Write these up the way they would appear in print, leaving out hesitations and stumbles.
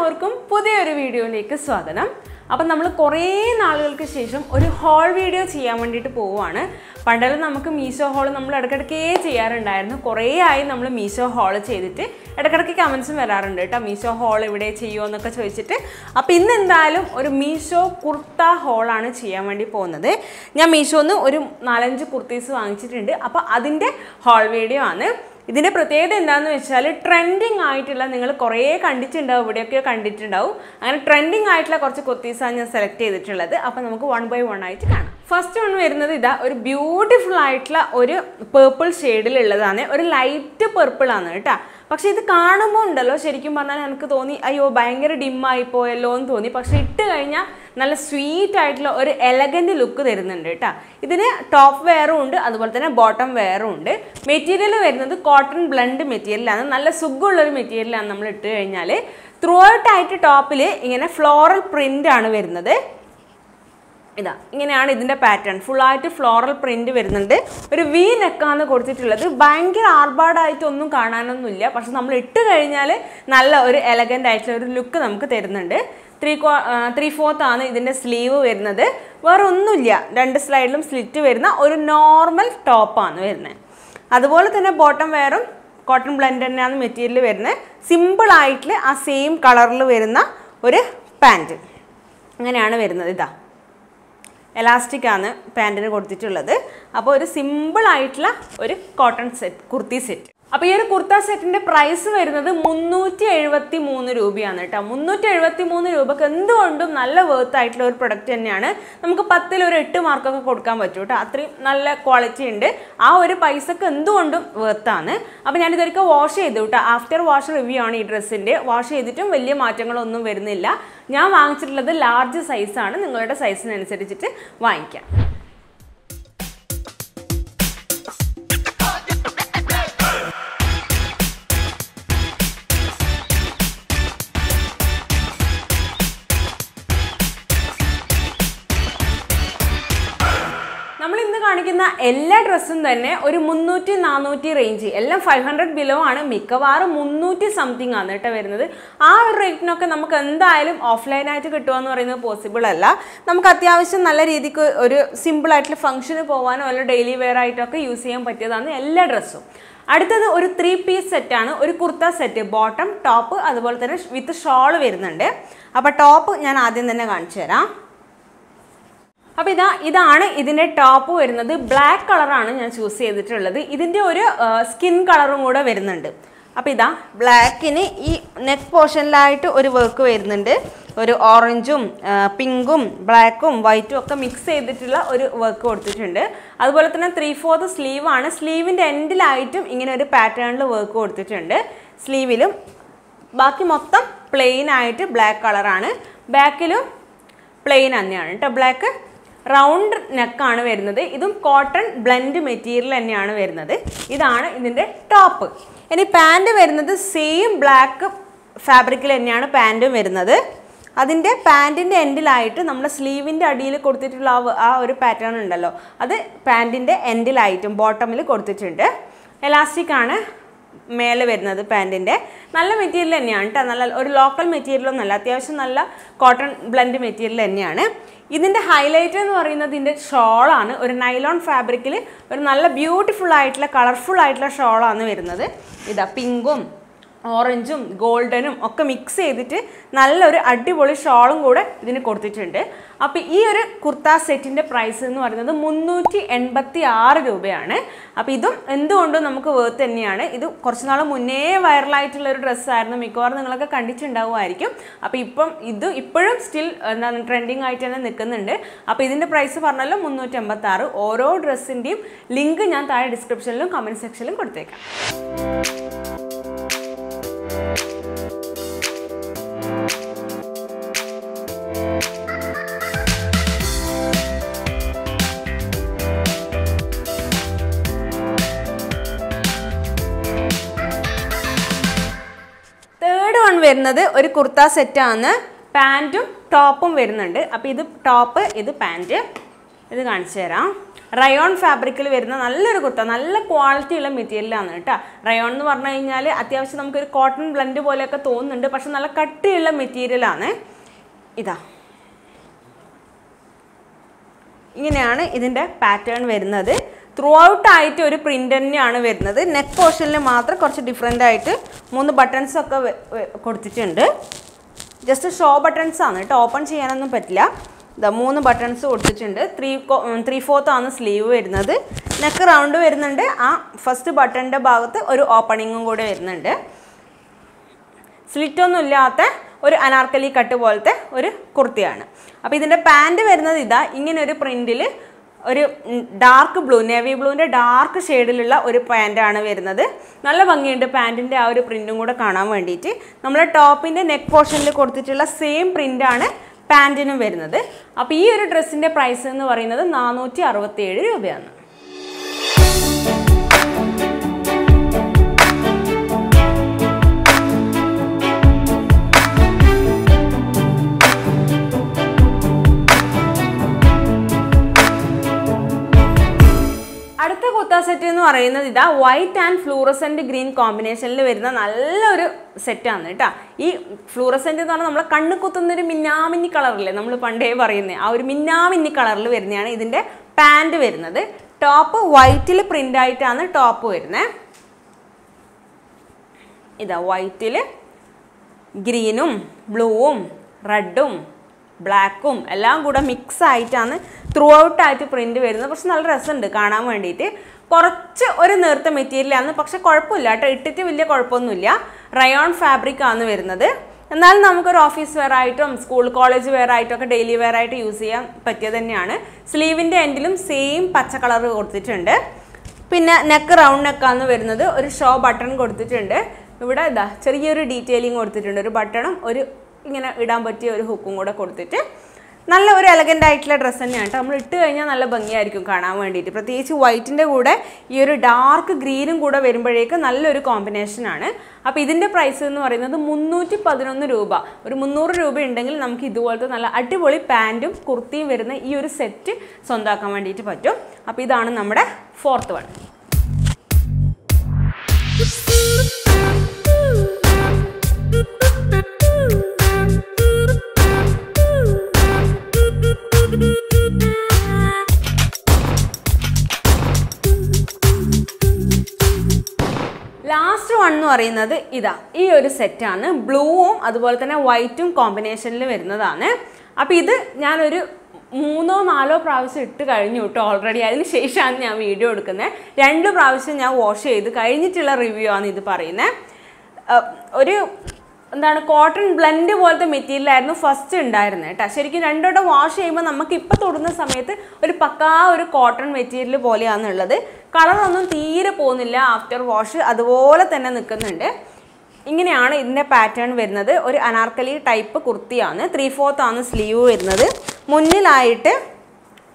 എല്ലാവർക്കും പുതിയൊരു വീഡിയോയിലേക്ക് സ്വാഗതം. അപ്പോൾ നമ്മൾ കുറേ നാളുകൾക്ക് ശേഷം ഒരു ഹോൾ വീഡിയോ ചെയ്യാൻ വേണ്ടിയിട്ട് പോവുകയാണ്. പണ്ടെല്ലാം നമുക്ക് മീഷോ ഹോൾ നമ്മൾ ഇടയ്ക്കിടയ്ക്ക് ചെയ്യാറുണ്ടായിരുന്നു. കുറേ ആയി നമ്മൾ മീഷോ ഹോൾ ചെയ്തിട്ട് ഇടയ്ക്കിടയ്ക്ക് കമൻസും വരാറുണ്ട് കേട്ടോ, മീഷോ ഹോൾ ഇവിടെ ചെയ്യുമോ എന്നൊക്കെ ചോദിച്ചിട്ട്. അപ്പോൾ ഇന്ന് എന്തായാലും ഒരു മീഷോ കുർത്ത ഹോളാണ് ചെയ്യാൻ വേണ്ടി പോകുന്നത്. ഞാൻ മീഷോന്ന് ഒരു 4-5 കുർത്തീസ് വാങ്ങിച്ചിട്ടുണ്ട്. അപ്പോൾ അതിൻ്റെ ഹോൾ വീഡിയോ ആണ്. ഇതിൻ്റെ പ്രത്യേകത എന്താണെന്ന് വെച്ചാൽ ട്രെൻഡിങ് ആയിട്ടുള്ള, നിങ്ങൾ കുറേ കണ്ടിട്ടുണ്ടാവും, ഇവിടെയൊക്കെ കണ്ടിട്ടുണ്ടാവും, അങ്ങനെ ട്രെൻഡിങ് ആയിട്ടുള്ള കുറച്ച് കുർത്തീസാണ് ഞാൻ സെലക്ട് ചെയ്തിട്ടുള്ളത്. അപ്പോൾ നമുക്ക് 1 by 1 ആയിട്ട് കാണാം. ഫസ്റ്റ് വൺ വരുന്നത് ഇതാ, ഒരു ബ്യൂട്ടിഫുൾ ആയിട്ടുള്ള ഒരു പേർപ്പിൾ ഷെയ്ഡിലുള്ളതാണ്. ഒരു ലൈറ്റ് പേർപ്പിൾ ആണ് കേട്ടോ. പക്ഷേ ഇത് കാണുമ്പോൾ ഉണ്ടല്ലോ, ശരിക്കും പറഞ്ഞാൽ എനിക്ക് തോന്നി അയ്യോ ഭയങ്കര ഡിമ്മായി പോയല്ലോ എന്ന് തോന്നി. പക്ഷേ ഇട്ട് കഴിഞ്ഞാൽ നല്ല സ്വീറ്റ് ആയിട്ടുള്ള ഒരു എലഗൻറ്റ് ലുക്ക് തരുന്നുണ്ട് കേട്ടോ. ഇതിന് ടോപ്പ് വെയറും ഉണ്ട്, അതുപോലെ തന്നെ ബോട്ടം വെയറും ഉണ്ട്. മെറ്റീരിയൽ വരുന്നത് കോട്ടൺ ബ്ലെൻഡ് മെറ്റീരിയലാണ്. നല്ല സുഖമുള്ളൊരു മെറ്റീരിയലാണ് നമ്മൾ ഇട്ട് കഴിഞ്ഞാൽ. ത്രൂ ഔട്ട് ആയിട്ട് ടോപ്പിൽ ഇങ്ങനെ ഫ്ലോറൽ പ്രിൻ്റ് ആണ് വരുന്നത്. ഇതാ ഇങ്ങനെയാണ് ഇതിൻ്റെ പാറ്റേൺ. ഫുള്ളായിട്ട് ഫ്ലോറൽ പ്രിൻറ്റ് വരുന്നുണ്ട്. ഒരു വി നെക്കാണ് കൊടുത്തിട്ടുള്ളത്. ഭയങ്കര ആർഭാടായിട്ടൊന്നും കാണാനൊന്നുമില്ല, പക്ഷെ നമ്മൾ ഇട്ട് കഴിഞ്ഞാൽ നല്ല ഒരു എലഗൻ്റ് ആയിട്ടുള്ള ഒരു ലുക്ക് നമുക്ക് തരുന്നുണ്ട്. 3/4 ആണ് ഇതിൻ്റെ സ്ലീവ് വരുന്നത്. വേറെ ഒന്നുമില്ല, 2 സൈഡിലും സ്ലിറ്റ് വരുന്ന ഒരു നോർമൽ ടോപ്പാണ് വരുന്നത്. അതുപോലെ തന്നെ ബോട്ടം വെയറും കോട്ടൺ ബ്ലെൻഡ് തന്നെയാണ് മെറ്റീരിയൽ വരുന്നത്. സിമ്പിളായിട്ടുള്ള ആ സെയിം കളറിൽ വരുന്ന ഒരു പാൻറ്റ് അങ്ങനെയാണ് വരുന്നത്. ഇതാ എലാസ്റ്റിക് ആണ് പാൻറ്റിന് കൊടുത്തിട്ടുള്ളത്. അപ്പോൾ ഒരു സിമ്പിളായിട്ടുള്ള ഒരു കോട്ടൺ സെറ്റ്, കുർത്തി സെറ്റ്. അപ്പോൾ ഈ ഒരു കുർത്ത സെറ്റിൻ്റെ പ്രൈസ് വരുന്നത് 373 രൂപയാണ് കേട്ടോ. 373 രൂപക്ക് എന്തുകൊണ്ടും നല്ല വേർത്ത് ആയിട്ടുള്ള ഒരു പ്രൊഡക്റ്റ് തന്നെയാണ്. നമുക്ക് 10ൽ ഒരു 8 മാർക്കൊക്കെ കൊടുക്കാൻ പറ്റും കേട്ടോ. അത്രയും നല്ല ക്വാളിറ്റി ഉണ്ട്. ആ ഒരു പൈസക്ക് എന്തുകൊണ്ടും വേർത്താണ്. അപ്പോൾ ഞാനിതൊരിക്കൽ വാഷ് ചെയ്തു കേട്ടോ. ആഫ്റ്റർ വാഷ് റിവ്യൂ ആണ് ഈ ഡ്രസ്സിൻ്റെ. വാഷ് ചെയ്തിട്ടും വലിയ മാറ്റങ്ങളൊന്നും വരുന്നില്ല. ഞാൻ വാങ്ങിച്ചിട്ടുള്ളത് ലാർജ് സൈസാണ്. നിങ്ങളുടെ സൈസിനനുസരിച്ചിട്ട് വാങ്ങിക്കാം. നമ്മൾ ഇന്ന് കാണിക്കുന്ന എല്ലാ ഡ്രസ്സും തന്നെ ഒരു 300-400 റേഞ്ച്, എല്ലാം 500 ബിലോ ആണ്. മിക്കവാറും 300 സംതിങ് ആണ് കേട്ടോ വരുന്നത്. ആ ഒരു റേറ്റിനൊക്കെ നമുക്ക് എന്തായാലും ഓഫ്ലൈനായിട്ട് കിട്ടുകയെന്ന് പറയുന്നത് പോസിബിൾ അല്ല. നമുക്ക് അത്യാവശ്യം നല്ല രീതിക്ക് ഒരു സിമ്പിളായിട്ടുള്ള ഫംഗ്ഷന് പോകാനോ അല്ല ഡെയിലി വെയർ ആയിട്ടൊക്കെ യൂസ് ചെയ്യാൻ പറ്റിയതാണ് എല്ലാ ഡ്രസ്സും. അടുത്തത് ഒരു 3 പീസ് സെറ്റാണ്. ഒരു കുർത്ത സെറ്റ്, ബോട്ടം, ടോപ്പ്, അതുപോലെ തന്നെ വിത്ത് ഷോൾ വരുന്നുണ്ട്. അപ്പോൾ ടോപ്പ് ഞാൻ ആദ്യം തന്നെ കാണിച്ചു തരാം. അപ്പോൾ ഇതാണ് ഇതിൻ്റെ ടോപ്പ് വരുന്നത്. ബ്ലാക്ക് കളറാണ് ഞാൻ ചൂസ് ചെയ്തിട്ടുള്ളത്. ഇതിൻ്റെ ഒരു സ്കിൻ കളറും കൂടെ വരുന്നുണ്ട്. അപ്പോൾ ഇതാ ബ്ലാക്കിന് ഈ നെക്ക് പോർഷനിലായിട്ട് ഒരു വർക്ക് വരുന്നുണ്ട്. ഒരു ഓറഞ്ചും പിങ്കും ബ്ലാക്കും വൈറ്റും ഒക്കെ മിക്സ് ചെയ്തിട്ടുള്ള ഒരു വർക്ക് കൊടുത്തിട്ടുണ്ട്. അതുപോലെ തന്നെ 3/4 സ്ലീവാണ്. സ്ലീവിൻ്റെ എൻഡിലായിട്ടും ഇങ്ങനെ ഒരു പാറ്റേണിൽ വർക്ക് കൊടുത്തിട്ടുണ്ട്. സ്ലീവിലും ബാക്കി മൊത്തം പ്ലെയിൻ ആയിട്ട് ബ്ലാക്ക് കളറാണ്. ബാക്കിലും പ്ലെയിൻ തന്നെയാണ് കേട്ടോ. ബ്ലാക്ക് റൗണ്ട് നെക്കാണ് വരുന്നത്. ഇതും കോട്ടൺ ബ്ലെൻഡ് മെറ്റീരിയൽ തന്നെയാണ് വരുന്നത്. ഇതാണ് ഇതിൻ്റെ ടോപ്പ്. ഇനി പാൻറ് വരുന്നത് സെയിം ബ്ലാക്ക് ഫാബ്രിക്കിൽ തന്നെയാണ് പാൻറ്റും വരുന്നത്. അതിൻ്റെ പാൻറ്റിൻ്റെ എൻഡിലായിട്ട് നമ്മുടെ സ്ലീവിൻ്റെ അടിയിൽ കൊടുത്തിട്ടുള്ള ആ ഒരു പാറ്റേൺ ഉണ്ടല്ലോ, അത് പാൻറ്റിൻ്റെ എൻഡിലായിട്ടും ബോട്ടമിൽ കൊടുത്തിട്ടുണ്ട്. എലാസ്റ്റിക് ആണ് മേലെ വരുന്നത് പാൻറ്റിൻ്റെ. നല്ല മെറ്റീരിയൽ തന്നെയാണ് കേട്ടോ. നല്ല ഒരു ലോക്കൽ മെറ്റീരിയലൊന്നുമല്ല, അത്യാവശ്യം നല്ല കോട്ടൺ ബ്ലെൻഡ് മെറ്റീരിയൽ തന്നെയാണ്. ഇതിൻ്റെ ഹൈലൈറ്റ് എന്ന് പറയുന്നത് ഇതിൻ്റെ ഷോളാണ്. ഒരു നൈലോൺ ഫാബ്രിക്കിൽ ഒരു നല്ല ബ്യൂട്ടിഫുൾ ആയിട്ടുള്ള കളർഫുൾ ആയിട്ടുള്ള ഷോളാണ് വരുന്നത്. ഇതാ പിങ്കും ഓറഞ്ചും ഗോൾഡനും ഒക്കെ മിക്സ് ചെയ്തിട്ട് നല്ലൊരു അടിപൊളി ഷോളും കൂടെ ഇതിന് കൊടുത്തിട്ടുണ്ട്. അപ്പോൾ ഈ ഒരു കുർത്ത സെറ്റിൻ്റെ പ്രൈസ് എന്ന് പറയുന്നത് 386 രൂപയാണ്. അപ്പോൾ ഇതും എന്തുകൊണ്ടും നമുക്ക് വേർത്ത് തന്നെയാണ്. ഇത് കുറച്ച് നാൾ മുന്നേ വൈറലായിട്ടുള്ളൊരു ഡ്രസ്സായിരുന്നു. മിക്കവാറും നിങ്ങളൊക്കെ കണ്ടിട്ടുണ്ടാവുമായിരിക്കും. അപ്പോൾ ഇപ്പോഴും സ്റ്റിൽ എന്താണ് ട്രെൻഡിങ് ആയിട്ട് തന്നെ നിൽക്കുന്നുണ്ട്. അപ്പോൾ ഇതിൻ്റെ പ്രൈസ് പറഞ്ഞാലും 386. ഓരോ ഡ്രസ്സിൻ്റെയും ലിങ്ക് ഞാൻ താഴെ ഡിസ്ക്രിപ്ഷനിലും കമൻറ്റ് സെക്ഷനിലും കൊടുത്തേക്കാം. തേർഡ് വൺ വരുന്നത് ഒരു കുർത്ത സെറ്റാണ്. പാൻറ്റും ടോപ്പും വരുന്നുണ്ട്. അപ്പോൾ ഇത് ടോപ്പ്, ഇത് പാൻറ്റ്. ഇത് കാണിച്ചു തരാം. റയോൺ ഫാബ്രിക്കിൽ വരുന്ന നല്ലൊരു കുർത്ത, നല്ല ക്വാളിറ്റി ഉള്ള മെറ്റീരിയലാണ് കേട്ടോ. റയോൺ എന്ന് പറഞ്ഞു കഴിഞ്ഞാൽ അത്യാവശ്യം നമുക്കൊരു കോട്ടൺ ബ്ലെൻഡ് പോലെയൊക്കെ തോന്നുന്നുണ്ട്, പക്ഷെ നല്ല കട്ടിയുള്ള മെറ്റീരിയലാണ്. ഇതാ ഇങ്ങനെയാണ് ഇതിൻ്റെ പാറ്റേൺ വരുന്നത്. ത്രൂ ഔട്ട് ആയിട്ട് ഒരു പ്രിൻ്റ് തന്നെയാണ് വരുന്നത്. നെക്ക് പോർഷനിൽ മാത്രം കുറച്ച് ഡിഫറെൻ്റ് ആയിട്ട് 3 ബട്ടൺസൊക്കെ കൊടുത്തിട്ടുണ്ട്. ജസ്റ്റ് ഷോ ബട്ടൺസ് ആണ് കേട്ടോ, ഓപ്പൺ ചെയ്യാനൊന്നും പറ്റില്ല. ഇതാ 3 ബട്ടൺസ് കൊടുത്തിട്ടുണ്ട്. 3/4 ആണ് സ്ലീവ് വരുന്നത്. നെക്ക് റൗണ്ട് വരുന്നുണ്ട്. ആ ഫസ്റ്റ് ബട്ടണിൻ്റെ ഭാഗത്ത് ഒരു ഓപ്പണിങ്ങും കൂടെ വരുന്നുണ്ട്. സ്ലിറ്റൊന്നും ഇല്ലാത്ത ഒരു അനാർക്കലി കട്ട് പോലത്തെ ഒരു കുർത്തിയാണ്. അപ്പോൾ ഇതിൻ്റെ പാൻറ് വരുന്നത് ഇതാ ഇങ്ങനെ ഒരു പ്രിൻറ്റിൽ ഒരു ഡാർക്ക് ബ്ലൂ, നേവി ബ്ലൂവിൻ്റെ ഡാർക്ക് ഷെയ്ഡിലുള്ള ഒരു പാൻറ്റാണ് വരുന്നത്. നല്ല ഭംഗിയുണ്ട് പാൻറ്റിൻ്റെ ആ ഒരു പ്രിൻറ്റും കൂടെ കാണാൻ വേണ്ടിയിട്ട്. നമ്മുടെ ടോപ്പിൻ്റെ നെക്ക് പോർഷനിൽ കൊടുത്തിട്ടുള്ള സെയിം പ്രിൻ്റാണ് പാൻറ്റിനും വരുന്നത്. അപ്പോൾ ഈ ഒരു ഡ്രസ്സിൻ്റെ പ്രൈസ് എന്ന് പറയുന്നത് 467 രൂപയാണ്. അടുത്ത കുർത്ത സെറ്റ് എന്ന് പറയുന്നത് ഇതാ വൈറ്റ് ആൻഡ് ഫ്ലൂറസെൻറ്റ് ഗ്രീൻ കോമ്പിനേഷനിൽ വരുന്ന നല്ലൊരു സെറ്റാണ് കേട്ടോ. ഈ ഫ്ലൂറസെൻറ്റ് എന്ന് പറഞ്ഞാൽ നമ്മളെ കണ്ണ് കുത്തുന്നൊരു മിന്നാമിന്നി കളറില്ലേ നമ്മൾ പണ്ടേ പറയുന്നത്, ആ ഒരു മിന്നാമിന്നി കളറിൽ വരുന്നതാണ് ഇതിൻ്റെ പാൻറ് വരുന്നത്. ടോപ്പ് വൈറ്റിൽ പ്രിൻ്റ് ആയിട്ടാണ് ടോപ്പ് വരുന്നത്. ഇതാ വൈറ്റിൽ ഗ്രീനും ബ്ലൂവും റെഡും ബ്ലാക്കും എല്ലാം കൂടെ മിക്സ് ആയിട്ടാണ് ത്രൂ ഔട്ട് ആയിട്ട് പ്രിൻറ്റ് വരുന്നത്. പക്ഷെ നല്ല രസമുണ്ട് കാണാൻ വേണ്ടിയിട്ട്. കുറച്ച് ഒരു നേർത്ത മെറ്റീരിയലാണ്, പക്ഷെ കുഴപ്പമില്ല കേട്ടോ, ഇട്ടിട്ട് വലിയ കുഴപ്പമൊന്നുമില്ല. റയോൺ ഫാബ്രിക് ആണ് വരുന്നത്. എന്നാലും നമുക്കൊരു ഓഫീസ് വെയർ ആയിട്ടും സ്കൂൾ കോളേജ് വെയർ ആയിട്ടൊക്കെ ഡെയിലി വെയർ ആയിട്ട് യൂസ് ചെയ്യാൻ പറ്റിയത് തന്നെയാണ്. സ്ലീവിൻ്റെ എൻഡിലും സെയിം പച്ച കളർ കൊടുത്തിട്ടുണ്ട്. പിന്നെ നെക്ക് റൗണ്ട് നെക്കാണ് വരുന്നത്. ഒരു ഷോ ബട്ടൺ കൊടുത്തിട്ടുണ്ട്. ഇവിടെ ഇതാ ചെറിയൊരു ഡീറ്റെയിലിംഗ് കൊടുത്തിട്ടുണ്ട്. ഒരു ബട്ടണും ഒരു ഇങ്ങനെ ഇടാൻ പറ്റിയ ഒരു ഹുക്കും കൂടെ കൊടുത്തിട്ട് നല്ല ഒരു എലഗൻ്റ് ആയിട്ടുള്ള ഡ്രസ്സ് തന്നെയാണ് കേട്ടോ. നമ്മൾ ഇട്ട് കഴിഞ്ഞാൽ നല്ല ഭംഗിയായിരിക്കും കാണാൻ വേണ്ടിയിട്ട്. പ്രത്യേകിച്ച് വൈറ്റിൻ്റെ കൂടെ ഈ ഒരു ഡാർക്ക് ഗ്രീനും കൂടെ വരുമ്പോഴേക്ക് നല്ലൊരു കോമ്പിനേഷനാണ്. അപ്പോൾ ഇതിൻ്റെ പ്രൈസ് എന്ന് പറയുന്നത് 311 രൂപ. ഒരു 300 രൂപ ഉണ്ടെങ്കിൽ നമുക്ക് ഇതുപോലത്തെ നല്ല അടിപൊളി പാൻറ്റും കുർത്തിയും വരുന്ന ഈ ഒരു സെറ്റ് സ്വന്തമാക്കാൻ വേണ്ടിയിട്ട് പറ്റും. അപ്പോൾ ഇതാണ് നമ്മുടെ 4th വൺ. ലാസ്റ്റ് വൺ എന്ന് പറയുന്നത് ഇതാ ഈ ഒരു സെറ്റാണ്. ബ്ലൂവും അതുപോലെ തന്നെ വൈറ്റും കോമ്പിനേഷനിൽ വരുന്നതാണ്. അപ്പോൾ ഇത് ഞാനൊരു 3-4 പ്രാവശ്യം ഇട്ട് കഴിഞ്ഞു കേട്ടോ ഓൾറെഡി. അതിന് ശേഷമാണ് ഞാൻ വീഡിയോ എടുക്കുന്നത്. 2 പ്രാവശ്യം ഞാൻ വാഷ് ചെയ്ത് കഴിഞ്ഞിട്ടുള്ള റിവ്യൂ ആണ് ഇത് പറയുന്നത്. ഒരു എന്താണ് കോട്ടൺ ബ്ലെൻഡ് പോലത്തെ മെറ്റീരിയലായിരുന്നു ഫസ്റ്റ് ഉണ്ടായിരുന്നത് കേട്ടോ. ശരിക്കും 2 വട്ടം വാഷ് ചെയ്യുമ്പോൾ നമുക്ക് ഇപ്പോൾ തൊടുന്ന സമയത്ത് ഒരു പക്കാ ഒരു കോട്ടൺ മെറ്റീരിയൽ പോലെയാണുള്ളത്. കളറൊന്നും തീരെ പോകുന്നില്ല ആഫ്റ്റർ വാഷ്, അതുപോലെ തന്നെ നിൽക്കുന്നുണ്ട്. ഇങ്ങനെയാണ് ഇതിൻ്റെ പാറ്റേൺ വരുന്നത്. ഒരു അനാർക്കലി ടൈപ്പ് കുർത്തിയാണ്. 3/4 ആണ് സ്ലീവ് വരുന്നത്. മുന്നിലായിട്ട്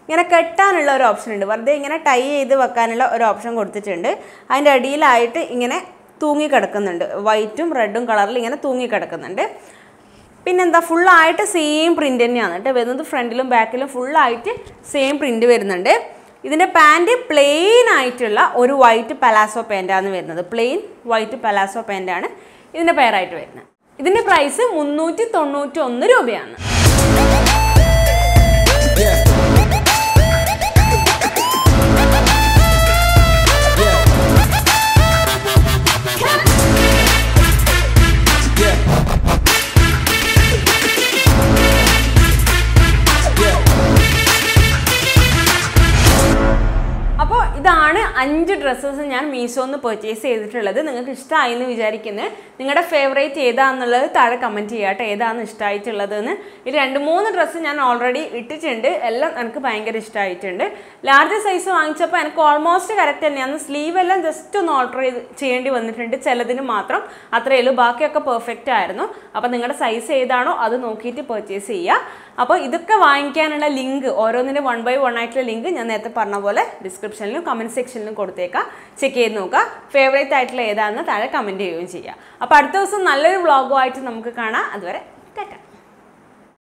ഇങ്ങനെ കെട്ടാനുള്ള ഒരു ഓപ്ഷൻ ഉണ്ട്. വെറുതെ ഇങ്ങനെ ടൈ ചെയ്ത് വെക്കാനുള്ള ഒരു ഓപ്ഷൻ കൊടുത്തിട്ടുണ്ട്. അതിൻ്റെ അടിയിലായിട്ട് ഇങ്ങനെ തൂങ്ങിക്കിടക്കുന്നുണ്ട്. വൈറ്റും റെഡും കളറിൽ ഇങ്ങനെ തൂങ്ങിക്കിടക്കുന്നുണ്ട്. പിന്നെന്താ ഫുള്ളായിട്ട് സെയിം പ്രിൻ്റ് തന്നെയാണ് കേട്ടോ വരുന്നത്. ഫ്രണ്ടിലും ബാക്കിലും ഫുള്ളായിട്ട് സെയിം പ്രിൻ്റ് വരുന്നുണ്ട്. ഇതിൻ്റെ പാൻറ്റ് പ്ലെയിൻ ആയിട്ടുള്ള ഒരു വൈറ്റ് പലാസോ പാൻറ്റാണ് വരുന്നത്. പ്ലെയിൻ വൈറ്റ് പലാസോ പാൻറ്റാണ് ഇതിൻ്റെ പെയറായിട്ട് വരുന്നത്. ഇതിൻ്റെ പ്രൈസ് 391 രൂപയാണ്. അപ്പോൾ ഇതാണ് 5 ഡ്രസ്സസ് ഞാൻ മീഷോന്ന് പർച്ചേസ് ചെയ്തിട്ടുള്ളത്. നിങ്ങൾക്ക് ഇഷ്ടമായി എന്ന് വിചാരിക്കുന്നത്. നിങ്ങളുടെ ഫേവറേറ്റ് ഏതാണെന്നുള്ളത് താഴെ കമൻറ്റ് ചെയ്യുക കേട്ടോ, ഏതാണ് ഇഷ്ടമായിട്ടുള്ളതെന്ന്. ഇത് 2-3 ഡ്രസ്സ് ഞാൻ ഓൾറെഡി ഇട്ടിട്ടുണ്ട്. എല്ലാം എനിക്ക് ഭയങ്കര ഇഷ്ടമായിട്ടുണ്ട്. ലാർജ് സൈസ് വാങ്ങിച്ചപ്പോൾ എനിക്ക് ഓൾമോസ്റ്റ് കറക്റ്റ് തന്നെയാണ്. സ്ലീവ് എല്ലാം ജസ്റ്റ് ഒന്ന് ഓൾട്ടർ ചെയ്യേണ്ടി വന്നിട്ടുണ്ട് ചിലതിന് മാത്രം, അത്രയേ ഉള്ളൂ. ബാക്കിയൊക്കെ പെർഫെക്റ്റ് ആയിരുന്നു. അപ്പോൾ നിങ്ങളുടെ സൈസ് ഏതാണോ അത് നോക്കിയിട്ട് പർച്ചേസ് ചെയ്യുക. അപ്പോൾ ഇതൊക്കെ വാങ്ങിക്കാനുള്ള ലിങ്ക് ഓരോന്നിൻ്റെ 1 by 1 ആയിട്ടുള്ള ലിങ്ക് ഞാൻ നേരത്തെ പറഞ്ഞ പോലെ ഡിസ്ക്രിപ്ഷനിലും കമൻറ്റ് സെക്ഷനിലും കൊടുത്തേക്കാം. ചെക്ക് ചെയ്ത് നോക്കുക. ഫേവറേറ്റ് ആയിട്ടുള്ള ഏതാണെന്ന് താഴെ കമൻറ്റ് ചെയ്യുകയും ചെയ്യുക. അപ്പോൾ അടുത്ത ദിവസം നല്ലൊരു വ്ളോഗുമായിട്ട് നമുക്ക് കാണാം. അതുവരെ ടാറ്റാ.